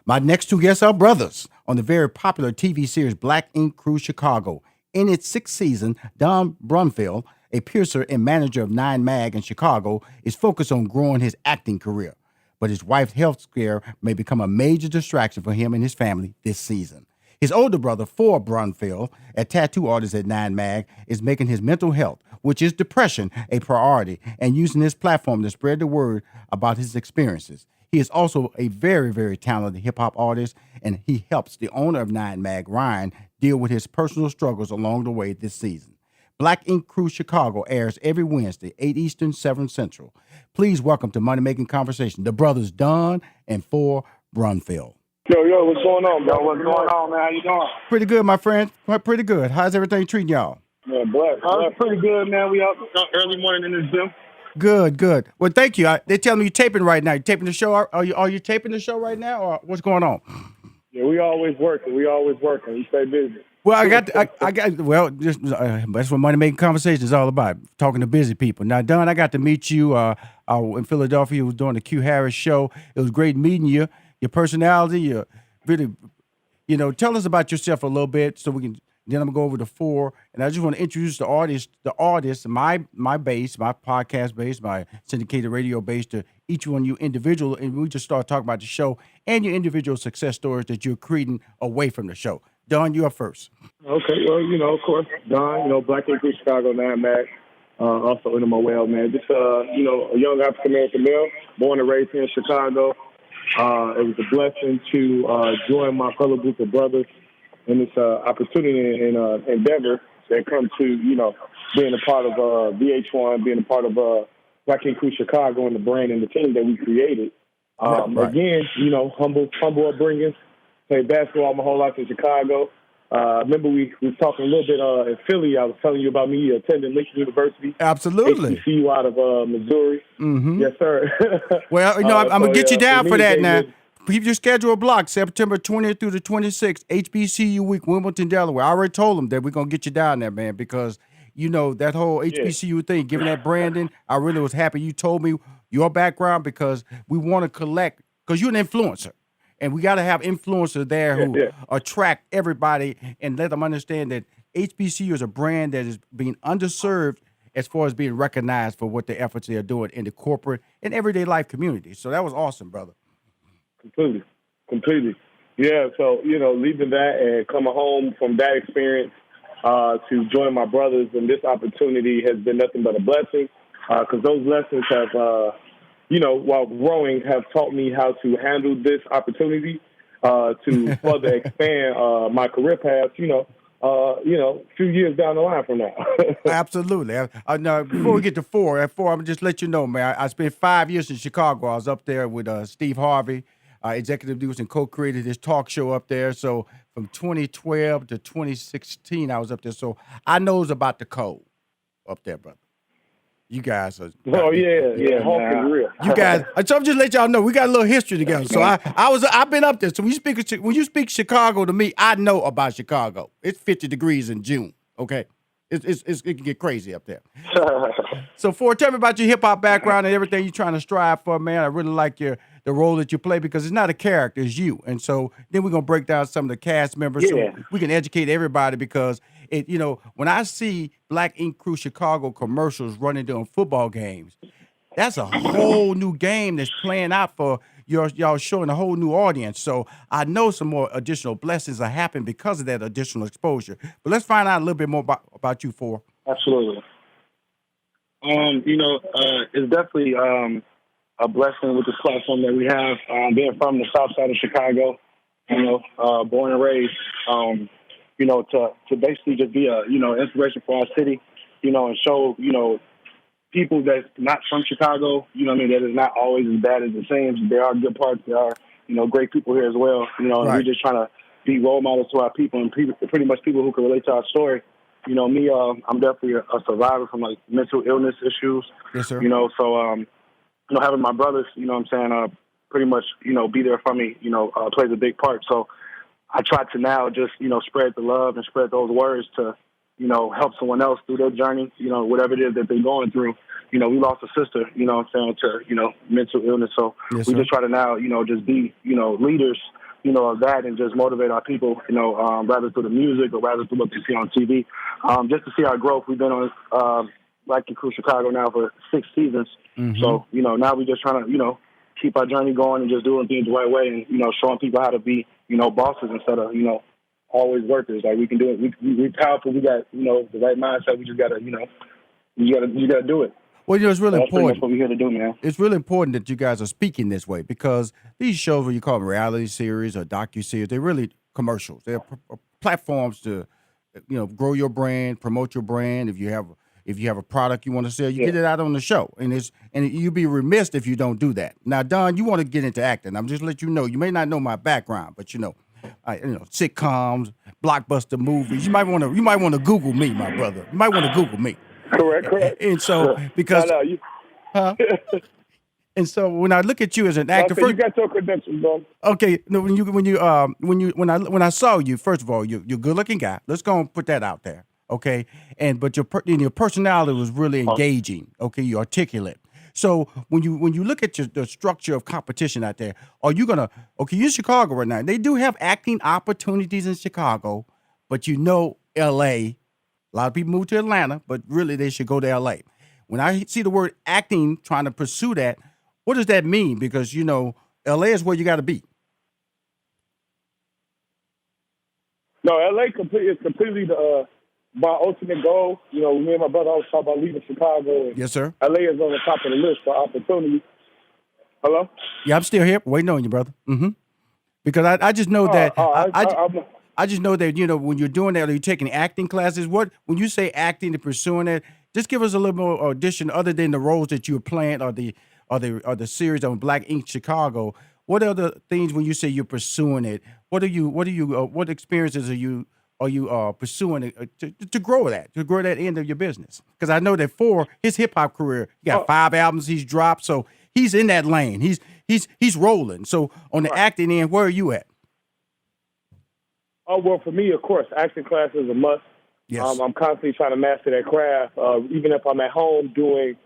My next two guests are brothers on the very popular TV series Black Ink Crew Chicago. In its sixth season, Don Brumfield, a piercer and manager of Nine Mag in Chicago, is focused on growing his acting career. But his wife's health scare may become a major distraction for him and his family this season. His older brother, Phor Brumfield, a tattoo artist at Nine Mag, is making his mental health, which is depression, a priority and using his platform to spread the word about his experiences. He is also a very, very talented hip-hop artist, and he helps the owner of Nine Mag, Ryan, deal with his personal struggles along the way this season. Black Ink Crew Chicago airs every Wednesday, 8 Eastern, 7 Central. Please welcome to Money Making Conversation the brothers Don and Phor Brumfield. Yo, what's going on, bro? What's going on, man? How you doing? Pretty good, my friend. Pretty good. How's everything treating y'all? Man, blessed. Pretty good, man. We out early morning in the gym. Good. Well, thank you. They tell me you're taping right now. You taping the show? Are you taping the show right now, or what's going on? Yeah, we always working. We stay busy. Well, that's what Money Making Conversation is all about, talking to busy people. Now, Don, I got to meet you in Philadelphia. You was doing the Q Harris show. It was great meeting you. Your personality, your really, tell us about yourself a little bit so we can. Then I'm gonna go over to Phor, and I just want to introduce the artist, my base, my podcast base, my syndicated radio base, to each one of you individual, and we just start talking about the show and your individual success stories that you're creating away from the show. Don, you up first. Okay, well, of course, Don, Black Ink Crew Chicago, 9 Mag, also into my well, man. Just, a young African-American male, born and raised here in Chicago. It was a blessing to join my fellow group of brothers in this opportunity and endeavor that come to, being a part of VH1, being a part of Black Ink Crew Chicago and the brand and the team that we created. Right. Again, humble upbringing. Played basketball my whole life in Chicago. Remember we was talking a little bit in Philly. I was telling you about me attending Lincoln University. Absolutely. HBCU out of Missouri. Mm-hmm. Yes, sir. Well, I'm going to get you down for that now. David, Keep your schedule blocked, September 20th through the 26th, HBCU week, Wimbledon, Delaware. I already told them that we're going to get you down there, man, because, that whole HBCU thing, given that branding, I really was happy you told me your background, because we want to collect, because you're an influencer. And we got to have influencers there who attract everybody and let them understand that HBCU is a brand that is being underserved as far as being recognized for what the efforts they are doing in the corporate and everyday life community. So that was awesome, brother. Completely. Yeah, so, leaving that and coming home from that experience to join my brothers in this opportunity has been nothing but a blessing, because those lessons have, while growing, have taught me how to handle this opportunity to further expand my career path, a few years down the line from now. Absolutely. Now, before we get to Phor, I'm going to just let you know, man, I spent 5 years in Chicago. I was up there with Steve Harvey, executive producer, and co-created his talk show up there. So from 2012 to 2016, I was up there. So I knows about the cold up there, brother. You guys are. Oh yeah, home real. You guys. So I'm just let y'all know we got a little history together. So I've been up there. So when you speak Chicago to me, I know about Chicago. It's 50 degrees in June. Okay, it can get crazy up there. So Phor, tell me about your hip hop background and everything you're trying to strive for, man. I really like the role that you play, because it's not a character, it's you. And so then we're gonna break down some of the cast members so we can educate everybody, because when I see Black Ink Crew Chicago commercials running during football games, that's a whole new game that's playing out for y'all showing a whole new audience. So I know some more additional blessings are happening because of that additional exposure. But let's find out a little bit more about you, Phor. Absolutely. It's definitely a blessing with this platform that we have. Being from the south side of Chicago, born and raised, to basically just be a, inspiration for our city, and show, people that's not from Chicago, that is not always as bad as it seems. There are good parts. There are, great people here as well, and Right. we're just trying to be role models to our people and pretty much people who can relate to our story. Me, I'm definitely a survivor from like mental illness issues. Yes, sir. So, having my brothers, pretty much, be there for me, plays a big part. So I try to now just, spread the love and spread those words to, help someone else through their journey, whatever it is that they're going through. We lost a sister, to, mental illness. So Yes, we sir. just try to now, just be, leaders of that and just motivate our people, rather through the music or rather through what they see on TV. Just to see our growth. We've been on Black Ink Crew Chicago now for 6 seasons. Mm-hmm. So, now we're just trying to, keep our journey going and just doing things the right way and, showing people how to be, bosses instead of, always workers. Like, we can do it. We're powerful. We got, the right mindset. We just got to, you got to do it. Well, it's really That's important. what we're here to do, man. It's really important that you guys are speaking this way because these shows, what you call them reality series or docu-series, they're really commercials. They're platforms to, grow your brand, promote your brand. If you have a product you want to sell, you get it out on the show, and you'd be remiss if you don't do that. Now, Don, you want to get into acting. I'm just let you know. You may not know my background, but sitcoms, blockbuster movies. You might want to Google me, my brother. You might want to Google me. Correct. And so because, and so when I look at you as an actor, you got your credentials, bro. Okay, no, when I saw you, first of all, you're a good looking guy. Let's go and put that out there, okay? But your personality was really engaging. Okay, you're articulate. So when you look at the structure of competition out there, you're in Chicago right now. They do have acting opportunities in Chicago, but L.A. A lot of people move to Atlanta, but really they should go to L.A. When I see the word acting, trying to pursue that, what does that mean? Because, L.A. is where you got to be. No, L.A. is completely my ultimate goal. Me and my brother always talk about leaving Chicago. And Yes, sir. L.A. is on the top of the list for opportunity. Hello? Yeah, I'm still here, waiting on you, brother. Mm-hmm. Because I just know that I just know that when you're doing that, or you're taking acting classes. When you say acting and pursuing that, just give us a little more addition other than the roles that you're playing or the series on Black Ink Chicago. What other things when you say you're pursuing it? What experiences are you pursuing to grow that end of your business? Because I know that for his hip hop career, he got 5 albums he's dropped, so he's in that lane. He's rolling. So on the acting end, where are you at? Oh, well, for me, of course, acting class is a must. Yes. I'm constantly trying to master that craft. Even if I'm at home doing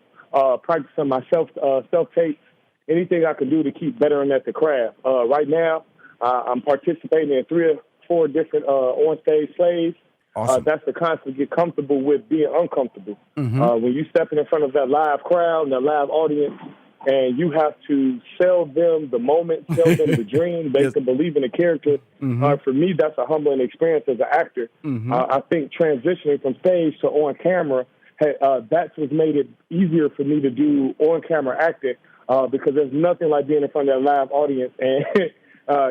practicing my self-tapes, anything I can do to keep bettering at the craft. Right now, I'm participating in 3 or 4 different on-stage plays. Awesome. That's to constantly get comfortable with being uncomfortable. Mm-hmm. When you stepping in front of that live crowd and that live audience, and you have to sell them the moment, sell them the dream, they can believe in the character. Mm-hmm. For me, that's a humbling experience as an actor. Mm-hmm. I think transitioning from stage to on camera, that's what made it easier for me to do on camera acting because there's nothing like being in front of that live audience and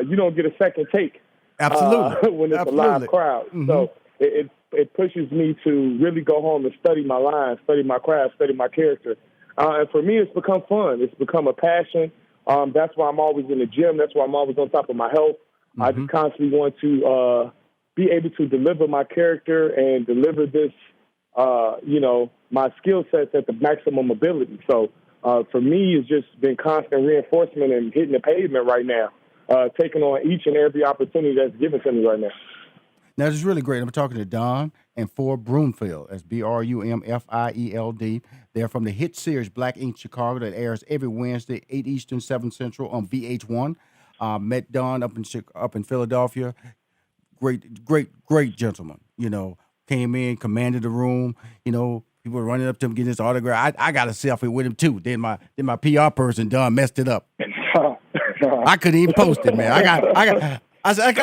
you don't get a second take. Absolutely. When it's a live crowd. Mm-hmm. So it pushes me to really go home and study my lines, study my craft, study my character. And for me, it's become fun. It's become a passion. That's why I'm always in the gym. That's why I'm always on top of my health. Mm-hmm. I just constantly want to be able to deliver my character and deliver this, my skill sets at the maximum ability. So for me, it's just been constant reinforcement and hitting the pavement right now, taking on each and every opportunity that's given to me right now. Now, this is really great. I'm talking to Don and Phor Brumfield. That's Brumfield. They're from the hit series Black Ink Chicago that airs every Wednesday, 8 Eastern, 7 Central on VH1. Met Don up in Philadelphia. Great gentleman. Came in, commanded the room. People were running up to him, getting his autograph. I got a selfie with him too. Then my PR person, Don, messed it up. I couldn't even post it, man. I said,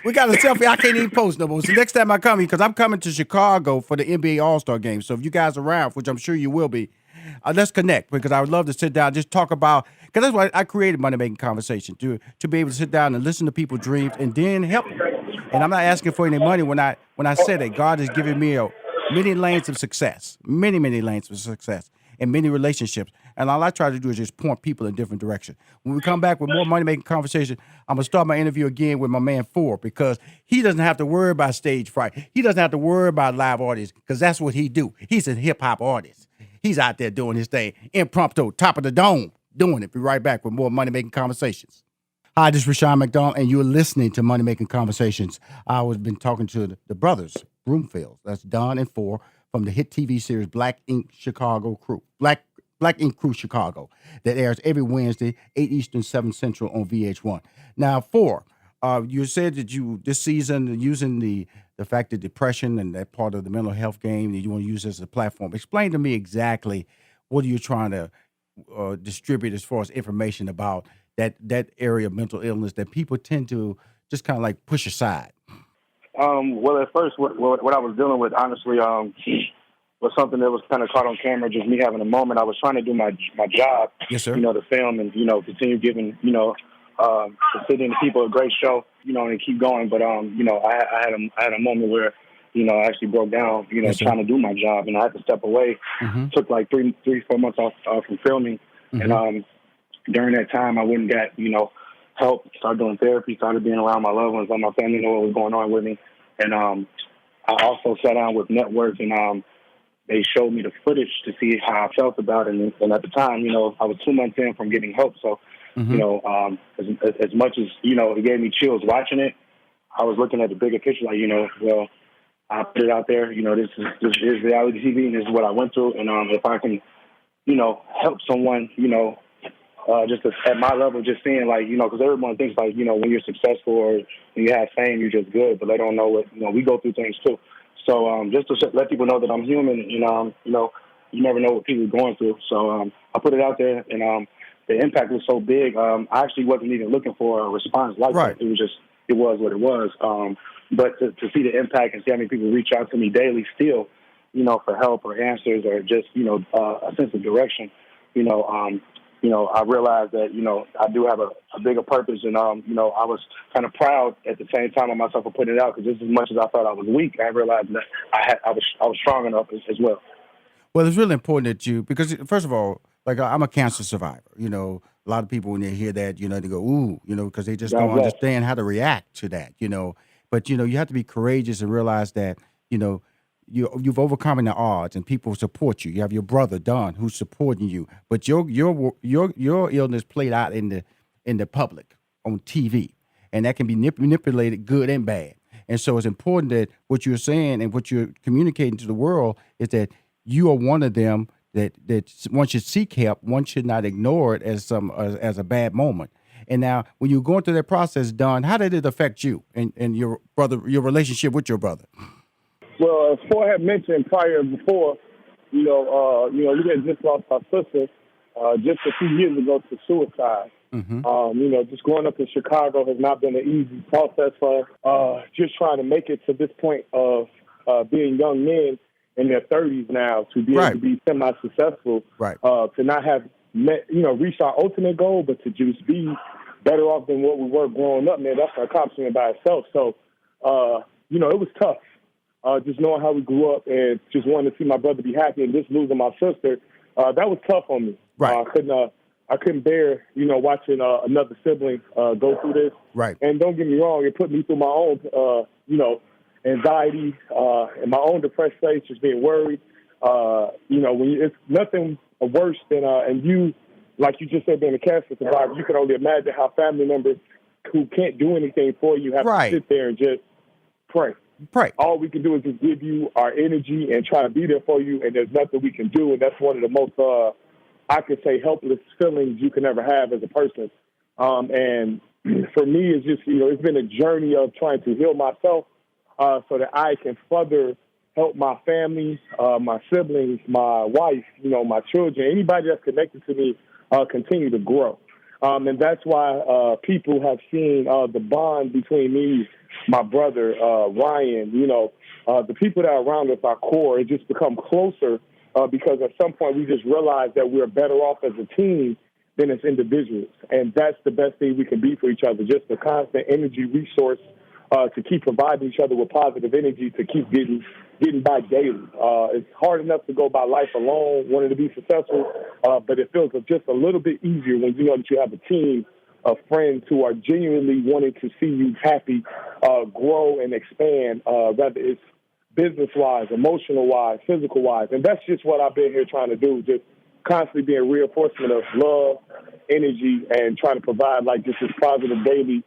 we got a selfie. I can't even post no more. So next time I come here, because I'm coming to Chicago for the NBA All-Star Game. So if you guys are around, which I'm sure you will be, let's connect because I would love to sit down, just talk about, because that's why I created Money Making Conversation, to be able to sit down and listen to people's dreams and then help them. And I'm not asking for any money when I say that God has given me many lanes of success, many lanes of success and many relationships. And all I try to do is just point people in different directions. When we come back with more Money Making Conversation, I'm going to start my interview again with my man Phor because he doesn't have to worry about stage fright. He doesn't have to worry about live audience because that's what he do. He's a hip-hop artist. He's out there doing his thing, impromptu, top of the dome, doing it. Be right back with more Money Making Conversations. Hi, this is Rushion McDonald, and you're listening to Money Making Conversations. I was been talking to the brothers, Brumfield. That's Don and Phor from the hit TV series Black Ink Chicago Crew. Black Ink Crew Chicago that airs every Wednesday, 8 Eastern, 7 Central on VH1. Now, Phor, You said that you this season using the fact that depression and that part of the mental health game that you want to use as a platform. Explain to me exactly what are you trying to distribute as far as information about that area of mental illness that people tend to just kind of like push aside. Well, at first, what I was dealing with, honestly, was something that was kind of caught on camera, just me having a moment. I was trying to do my job, Yes, sir. to film and, continue giving, to sit in the people a great show, and keep going. But, I had a moment where, I actually broke down, Yes, sir. trying to do my job, and I had to step away. Mm-hmm. Took like 4 months off from filming. Mm-hmm. And during that time, I went and got, help, started doing therapy, started being around my loved ones, let my family know what was going on with me. And I also sat down with networks, and they showed me the footage to see how I felt about it. And at the time, I was 2 months in from getting help. So, Mm-hmm. as much as, it gave me chills watching it, I was looking at the bigger picture, like, well, I put it out there, this is reality TV, and this is what I went through. And if I can, help someone, just at my level, just seeing, like, because everyone thinks, like, when you're successful or when you have fame, you're just good, but they don't know what, we go through things too. So just to let people know that I'm human, and, you never know what people are going through. So I put it out there, and the impact was so big. I actually wasn't even looking for a response like Right. that. It was what it was. But to see the impact and see how many people reach out to me daily still, for help or answers or just, a sense of direction, I realized that, I do have a bigger purpose. And, I was kind of proud at the same time of myself for putting it out, because just as much as I thought I was weak, I realized that I was strong enough as well. Well, it's really important that because first of all, like I'm a cancer survivor. A lot of people when they hear that, they go, ooh, because they just God don't bless. understand how to react to that, But you have to be courageous and realize that, you've overcome the odds and people support you. You have your brother Don who's supporting you, but your illness played out in the public on TV, and that can be manipulated good and bad. And so it's important that what you're saying and what you're communicating to the world is that you are one of them that one should seek help. One should not ignore it as as a bad moment. And now, when you're going through that process, Don, how did it affect you and your brother, your relationship with your brother? Well, as Phor had mentioned before, we had just lost our sister just a few years ago to suicide. Mm-hmm. Just growing up in Chicago has not been an easy process for just trying to make it to this point of being young men in their 30s now to be able to be semi-successful, Right. To not have reached our ultimate goal, but to just be better off than what we were growing up, man, that's an accomplishment by itself. So, it was tough. Just knowing how we grew up and just wanting to see my brother be happy and just losing my sister, that was tough on me. Right. I couldn't bear, watching another sibling go through this. Right. And don't get me wrong, it put me through my own, anxiety and my own depressed state, just being worried. It's nothing worse than, and you, like you just said, being a cancer survivor, you can only imagine how family members who can't do anything for you have to sit there and just pray. Right. All we can do is just give you our energy and try to be there for you, and there's nothing we can do. And that's one of the most, I could say, helpless feelings you can ever have as a person. And for me, it's just, it's been a journey of trying to heal myself so that I can further help my family, my siblings, my wife, my children, anybody that's connected to me continue to grow. And that's why people have seen the bond between me, my brother, Ryan, the people that are around us, our core, it just become closer because at some point we just realize that we're better off as a team than as individuals. And that's the best thing we can be for each other, just a constant energy resource to keep providing each other with positive energy to keep getting by daily. It's hard enough to go by life alone, wanting to be successful, but it feels just a little bit easier when you know that you have a team of friends who are genuinely wanting to see you happy, grow and expand, whether it's business-wise, emotional-wise, physical-wise. And that's just what I've been here trying to do, just constantly being reinforcement of love, energy, and trying to provide like just this positive daily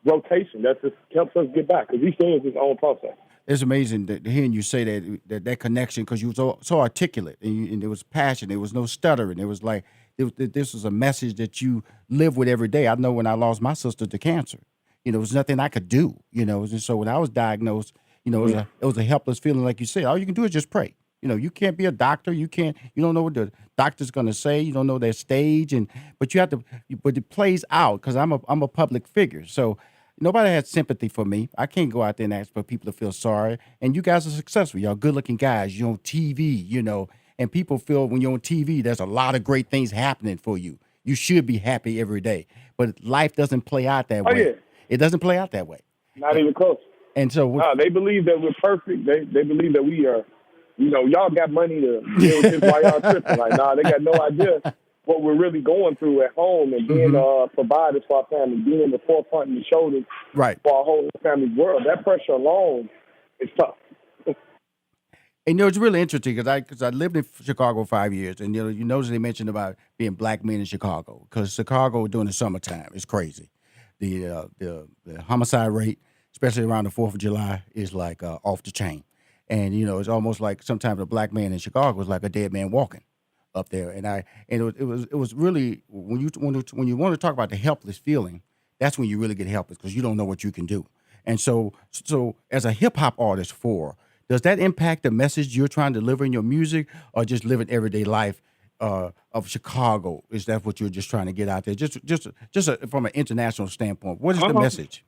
rotation that just helps us get back, because each thing is its own process. It's amazing that hearing you say that connection, because you were so articulate and there was passion. There was no stuttering. It was like this was a message that you live with every day. I know when I lost my sister to cancer, there was nothing I could do. And so when I was diagnosed, it was a helpless feeling, like you said. All you can do is just pray. You can't be a doctor. You don't know what the doctor's going to say. You don't know their stage, but you have to. But it plays out because I'm a public figure. So nobody has sympathy for me. I can't go out there and ask for people to feel sorry. And you guys are successful. Y'all good looking guys. You're on TV. And people feel when you're on TV, there's a lot of great things happening for you. You should be happy every day. But life doesn't play out that way. Yeah. It doesn't play out that way. Not even close. And so they believe that we're perfect. They believe that we are, y'all got money to deal with this while y'all tripping. Like, they got no idea what we're really going through at home and being providers for our family, being in the forefront and the shoulders for our whole family's world. That pressure alone is tough. And it's really interesting because I lived in Chicago 5 years, and you notice they mentioned about being black men in Chicago, because Chicago during the summertime is crazy. The homicide rate, especially around the 4th of July, is like off the chain. And it's almost like sometimes a black man in Chicago is like a dead man walking up there. And it was really when you want to talk about the helpless feeling, that's when you really get helpless, because you don't know what you can do. And so as a hip hop artist, does that impact the message you're trying to deliver in your music, or just living everyday life of Chicago? Is that what you're just trying to get out there? Just from an international standpoint, what is the message?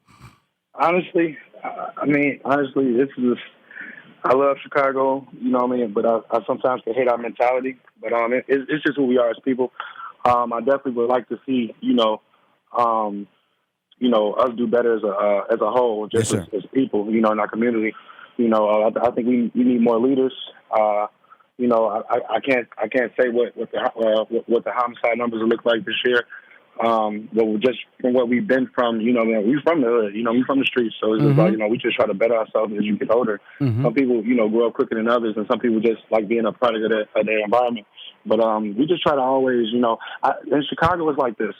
Honestly, this is. I love Chicago, but I sometimes can hate our mentality. But it's just who we are as people. I definitely would like to see, us do better as a whole, just as people, in our community. I think we need more leaders. I can't say what the homicide numbers will look like this year. But just from what we've been from, we're from the hood, we're from the streets. So it's just like, we just try to better ourselves as you get older. Some people, grow up quicker than others, and some people just like being a product of their environment. But we just try to always, in Chicago, it's like this.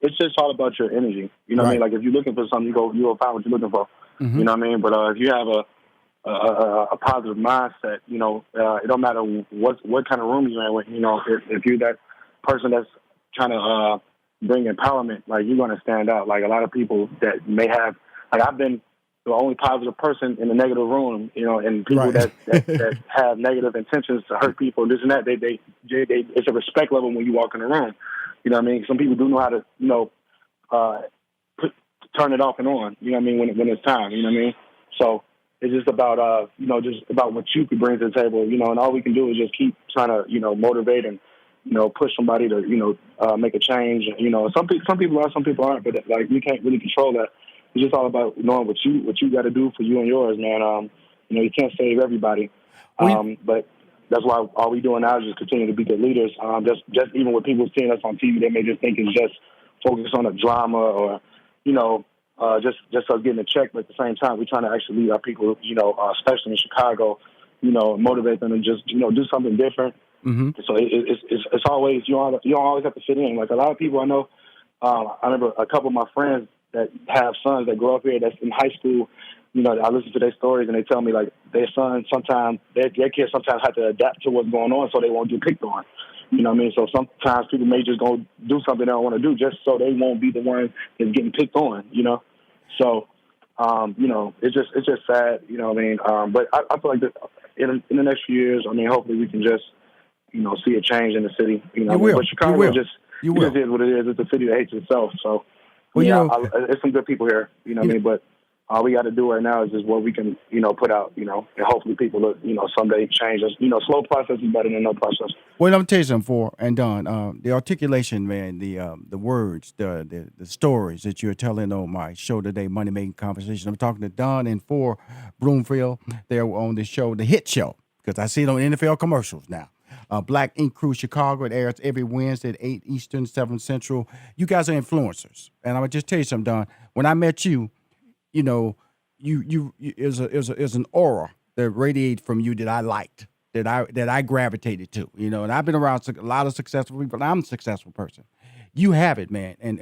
It's just all about your energy. You know what I mean? Like if you're looking for something, you'll find what you're looking for. You know what I mean? But if you have a positive mindset, it don't matter what kind of room you're in with, if you're that person that's trying to bring empowerment, like you're going to stand out. Like a lot of people that may have, like I've been the only positive person in the negative room, and people that have negative intentions to hurt people, this and that, they it's a respect level when you walk in the room. You know what I mean? Some people do know how to, turn it off and on, when it's time, you know what I mean? So it's just about, just about what you could bring to the table, and all we can do is just keep trying to, motivate and, push somebody to, make a change. Some people are, some people aren't, but like we can't really control that. It's just all about knowing what you got to do for you and yours, man. You can't save everybody, but that's why all we doing now is just continue to be good leaders. Just even with people seeing us on TV, they may just think it's just focus on a drama or, just us getting a check. But at the same time, we're trying to actually lead our people, especially in Chicago, motivate them and just, do something different. So it's always, you don't always have to fit in. Like a lot of people I know, I remember a couple of my friends that have sons that grow up here that's in high school. I listen to their stories and they tell me like their sons sometimes, their kids sometimes have to adapt to what's going on so they won't get picked on. You know what I mean? So sometimes people may just go do something they don't want to do just so they won't be the one that's getting picked on, So, it's just sad, you know what I mean? But I feel like that in the next few years, hopefully we can just, see a change in the city. You will. But Chicago you will. just is what it is. It's a city that hates itself. So, there's some good people here, you know what I mean? But all we got to do right now is just what we can, put out, and hopefully people will, someday change us. Slow process is better than no process. Well, let me tell you something, For and Don. The articulation, man, the words, the stories that you're telling on my show today, Money Making Conversation. I'm talking to Don and For Brumfield. They're on the show, the hit show, because I see it on NFL commercials now. Black Ink Crew Chicago. It airs every Wednesday at 8 Eastern, 7 Central. You guys are influencers, and I'm gonna just tell you something, Don. When I met you, you is an aura that radiated from you that I liked, that I gravitated to, and I've been around a lot of successful people, but I'm a successful person. You have it, man. And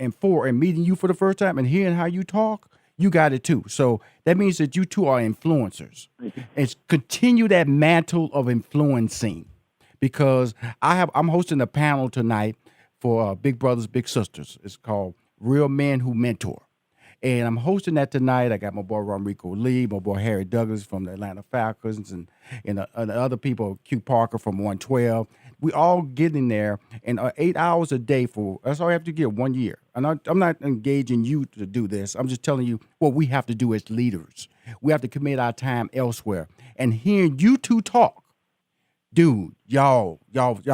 meeting you for the first time and hearing how you talk, you got it too. So that means that you two are influencers. And continue that mantle of influencing, because I'm hosting a panel tonight for Big Brothers, Big Sisters. It's called Real Men Who Mentor. And I'm hosting that tonight. I got my boy Romrico Lee, my boy Harry Douglas from the Atlanta Falcons, and other people, Q Parker from 112. We all get in there, and 8 hours a day that's all I have to get 1 year. And I'm not engaging you to do this. I'm just telling you what we have to do as leaders. We have to commit our time elsewhere. And hearing you two talk, dude, y'all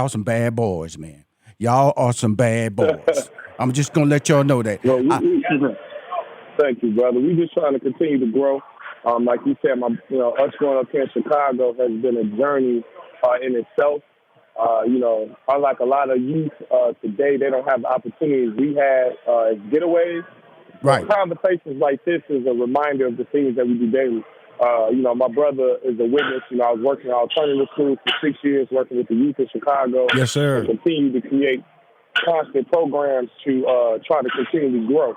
some bad boys, man. Y'all are some bad boys. I'm just gonna let y'all know that. Well, thank you, brother. We just trying to continue to grow. Like you said, us growing up here in Chicago has been a journey in itself. Unlike a lot of youth today, they don't have the opportunities we had as getaways. Right. Conversations like this is a reminder of the things that we do daily. My brother is a witness. I was working in alternative schools for 6 years, working with the youth in Chicago. Yes, sir. And continue to create constant programs to try to continually grow.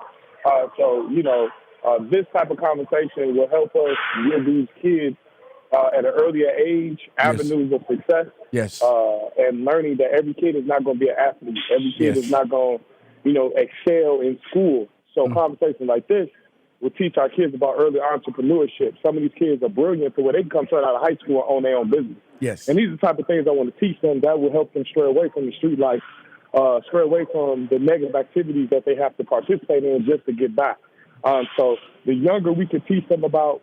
This type of conversation will help us give these kids at an earlier age avenues of success. Yes. And learning that every kid is not going to be an athlete. Every kid is not going to, excel in school. So conversations like this will teach our kids about early entrepreneurship. Some of these kids are brilliant to where they can come straight out of high school and own their own business. Yes. And these are the type of things I want to teach them that will help them stray away from the street life, stray away from the negative activities that they have to participate in just to get by. So the younger we can teach them about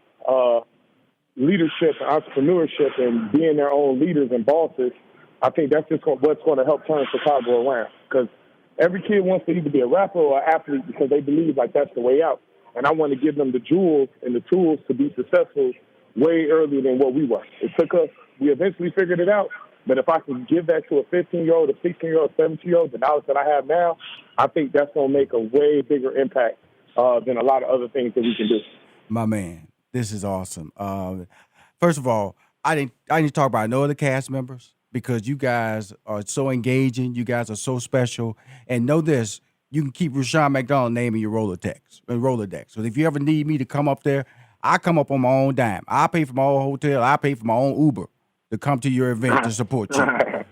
leadership and entrepreneurship and being their own leaders and bosses, I think that's just what's going to help turn Chicago around. Because every kid wants to either be a rapper or an athlete because they believe like that's the way out. And I want to give them the jewels and the tools to be successful way earlier than what we were. It took us, we eventually figured it out. But if I can give that to a 15-year-old, a 16-year-old, 17-year-old, the knowledge that I have now, I think that's going to make a way bigger impact than a lot of other things that we can do. My man, this is awesome. First of all, I didn't talk about no other cast members because you guys are so engaging. You guys are so special. And know this, you can keep Rushion McDonald name in your Rolodex. So if you ever need me to come up there, I come up on my own dime. I pay for my own hotel. I pay for my own Uber to come to your event to support you.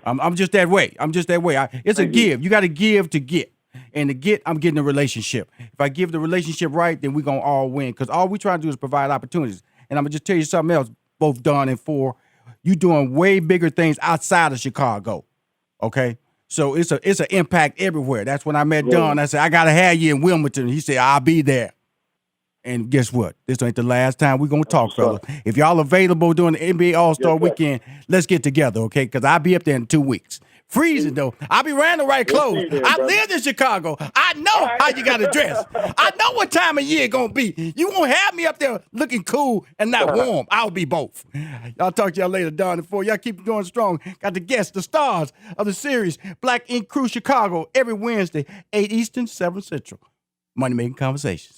I'm just that way. It's a give. You got to give to get. And to get, I'm getting a relationship. If I give the relationship right, then we're going to all win. Because all we try to do is provide opportunities. And I'm going to just tell you something else, both Don and Phor. You doing way bigger things outside of Chicago. Okay? So it's an impact everywhere. That's when I met Don. I said, I got to have you in Wilmington. He said, I'll be there. And guess what? This ain't the last time we're going to talk, fellas. If y'all available during the NBA All-Star weekend, let's get together, okay? Because I'll be up there in 2 weeks. Freezing, though. I'll be wearing the right clothes. I lived in Chicago. I know how you got to dress. I know what time of year it's going to be. You won't have me up there looking cool and not warm. I'll be both. I'll talk to y'all later, Don and Phor. Y'all keep going strong. Got the guests, the stars of the series, Black Ink Crew Chicago, every Wednesday, 8 Eastern, 7 Central. Money Making Conversations.